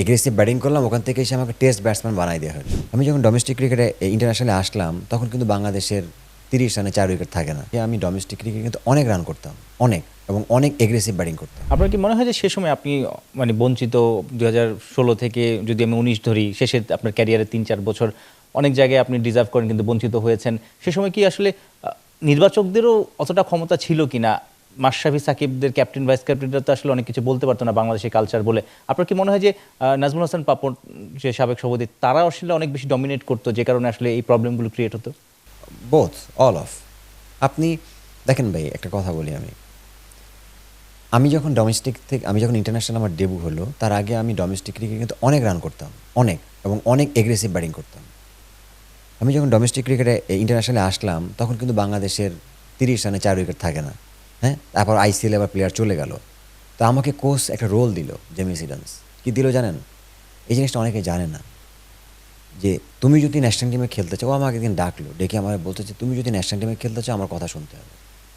Aggressive batting করলাম, ওখান থেকে এসে আমাকে টেস্ট ব্যাটসম্যান বানাই দেওয়া হলো। আমি যখন ডোমেস্টিক ক্রিকেটে ইন্টারন্যাশনালে আসলাম তখন কিন্তু বাংলাদেশের 30 রানে 4 উইকেট থাকে না। আমি ডোমেস্টিক ক্রিকেটে কিন্তু অনেক রান করতাম, অনেক, এবং অনেক এগ্রেসিভ ব্যাটিং করতাম। আপনার কি মনে হয় যে সে সময় আপনি মানে বঞ্চিত 2016 থেকে যদি আমি 19 ধরি, শেষে আপনার ক্যারিয়ারের 3-4 বছর অনেক জায়গায় আপনি ডিজার্ভ করেন কিন্তু বঞ্চিত হয়েছেন, সে সময় কি আসলে নির্বাচকদেরও অতটা ক্ষমতা ছিল কিনা? মাশরাফি সাকিবদের ক্যাপ্টেন ভাইস ক্যাপ্টেনরা তো আসলে অনেক কিছু বলতে পারতো না বাংলাদেশের কালচার বলে। আপনার কি মনে হয় যে নাজমুল হাসান পাপন, যে সাবেক সভাপতি, তারা আসলে অনেক বেশি ডমিনেট করতো, যে কারণে আসলে এই প্রবলেমগুলো ক্রিয়েট হতো? Both, all of. আপনি দেখেন ভাই, একটা কথা বলি আমি যখন আমি যখন ইন্টারন্যাশনাল আমার ডেবু হলো, তার আগে আমি ডোমেস্টিক ক্রিকেটে কিন্তু অনেক রান করতাম, অনেক, এবং অনেক এগ্রেসিভ ব্যাটিং করতাম। আমি যখন ডোমেস্টিক ক্রিকেটে ইন্টারন্যাশনালে আসলাম তখন কিন্তু বাংলাদেশের 30 রানে 4 উইকেট থাকে না। হ্যাঁ, তারপর আইসিএল আবার প্লেয়ার চলে গেল। তো আমাকে কোচ একটা রোল দিল, জেমি সিডন্স। কী দিল জানেন? এই জিনিসটা অনেকে জানে না, যে তুমি যদি ন্যাশনাল টিমে খেলতে চাও। ও আমাকে একদিন ডাকলো, ডেকে আমার বলতে যে তুমি যদি ন্যাশনাল টিমে খেলতে চাও আমার কথা শুনতে হবে।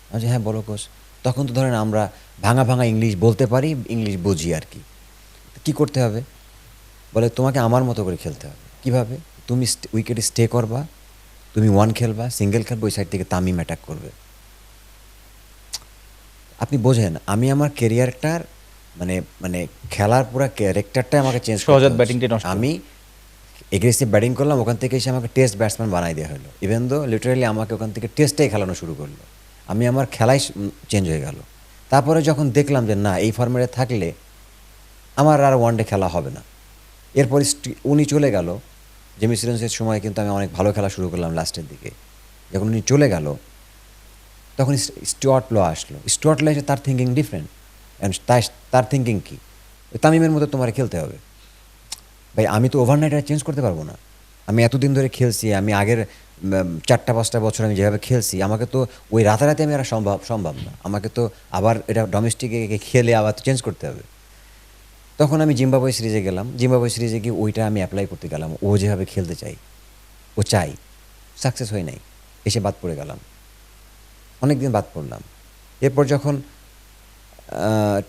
আমি যে হ্যাঁ বলো কোচ। তখন তো ধরেন আমরা ভাঙা ভাঙা ইংলিশ বলতে পারি, ইংলিশ বুঝি আর কি। কী করতে হবে? বলে তোমাকে আমার মতো করে খেলতে হবে। কিভাবে? তুমি উইকেটে স্টে করবা, তুমি ওয়ান খেলবা, সিঙ্গেল খেলবা, ওই সাইড থেকে তামিম অ্যাটাক করবে। আপনি বোঝেন, আমি আমার কেরিয়ারটার মানে মানে খেলার পুরো ক্যারেক্টারটাই আমাকে চেঞ্জ করতে সহজাত হচ্ছে। ব্যাটিংটাই নষ্ট। আমি এগ্রেসিভ ব্যাটিং করলাম, ওখান থেকে এসে আমাকে টেস্ট ব্যাটসম্যান বানাই দেওয়া হলো। ইভেন দো লিটারালি আমাকে ওখান থেকে টেস্টেই খেলানো শুরু করলো। আমি আমার খেলাই চেঞ্জ হয়ে গেল। তারপরে যখন দেখলাম যে না, এই ফর্মেটে থাকলে আমার আর ওয়ানডে খেলা হবে না, এরপর উনি চলে গেল। জেমি সিডন্সের সময় কিন্তু আমি অনেক ভালো খেলা শুরু করলাম লাস্টের দিকে। যখন উনি চলে গেল তখন স্টুয়ার্ট ল আসলো। স্টুয়ার্ট ল এসে তার থিঙ্কিং ডিফারেন্ট। অ্যান্ড তার থিঙ্কিং কী? তামিমের মতো তোমার খেলতে হবে। ভাই আমি তো ওভারনাইট আর চেঞ্জ করতে পারবো না। আমি এতদিন ধরে খেলছি, আমি আগের 4-5টা বছর আমি যেভাবে খেলছি, আমাকে তো ওই রাতারাতি আমি আর সম্ভব না। আমাকে তো আবার এটা ডোমেস্টিকে খেলে আবার চেঞ্জ করতে হবে। তখন আমি জিম্বাবুয়ে সিরিজে গেলাম। জিম্বাবুয়ে সিরিজে গিয়ে ওইটা আমি অ্যাপ্লাই করতে গেলাম, ও যেভাবে খেলতে চাই, ও চাই। সাকসেস হয় নাই, এসে বাদ পড়ে গেলাম, অনেক দিন বাদ পড়লাম। এরপর যখন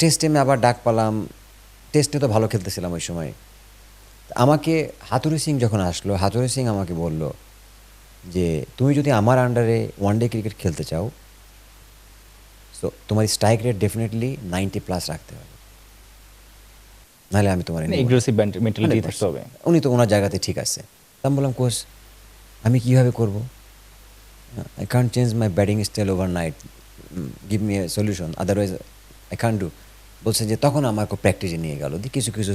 টেস্ট টিমে আবার ডাক পেলাম, টেস্টে তো ভালো খেলতেছিলাম ওই সময়। আমাকে হাতুড়ি সিং যখন আসলো, হাতুড়ি সিং আমাকে বলল যে তুমি যদি আমার আন্ডারে ওয়ানডে ক্রিকেট খেলতে চাও, সো তোমার স্ট্রাইক রেট ডেফিনেটলি 90+ রাখতে হবে, নাহলে আমি তোমার নিব না। Aggressive mentality 100%। থাকতে হবে। উনি তো ওনার জায়গাতে ঠিক আছে। তা আমি বললাম কোচ, আমি কীভাবে করবো? I can't change my batting style over night, give me a solution, otherwise I can't do. বলছে যে তখন আমাকে প্র্যাকটিসে নিয়ে গেল, দিয়ে কিছু কিছু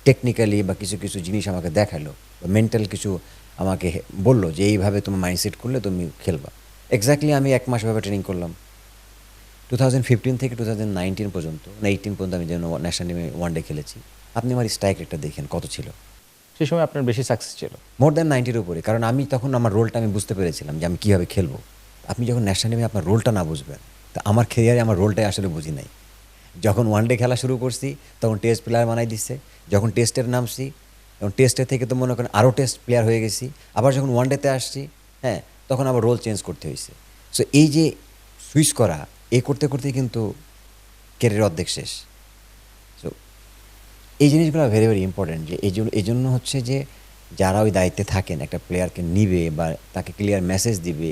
টেকনিক্যালি বা কিছু কিছু জিনিস আমাকে দেখালো, বা মেন্টাল কিছু আমাকে বললো যে এইভাবে তুমি মাইন্ডসেট করলে তুমি খেলবা। এক্স্যাক্টলি আমি 1 মাস ভাবে ট্রেনিং করলাম। 2015 থেকে 2019 পর্যন্ত, না 18 পর্যন্ত আমি যেন ন্যাশনাল টিমে ওয়ানডে খেলেছি। আপনি আমার স্ট্রাইক রেটটা দেখেন কত ছিল। সে সময় আপনার বেশি সাকসেস ছিল। মোর দ্যান 90-র উপরে। কারণ আমি তখন আমার রোলটা আমি বুঝতে পেরেছিলাম যে আমি কীভাবে খেলবো। আপনি যখন ন্যাশনাল টিমে আপনার রোলটা না বুঝবেন, তা আমার ক্যারিয়ারে আমার রোলটাই আসলে বুঝি নাই। যখন ওয়ানডে খেলা শুরু করছি তখন টেস্ট প্লেয়ার বানাই দিচ্ছে। যখন টেস্টের নামছি তখন টেস্টের থেকে তো মনে করেন আরও টেস্ট প্লেয়ার হয়ে গেছি। আবার যখন ওয়ানডেতে আসছি, হ্যাঁ, তখন আবার রোল চেঞ্জ করতে হয়েছে। সো এই যে সুইচ করা, করতে করতেই কিন্তু ক্যারিয়ার অর্ধেক শেষ। সো এই জিনিসগুলো ভেরি ভেরি ইম্পর্ট্যান্ট, যে এই জন্য হচ্ছে যে যারা ওই দায়িত্বে থাকেন, একটা প্লেয়ারকে নিবে বা তাকে ক্লিয়ার মেসেজ দিবে।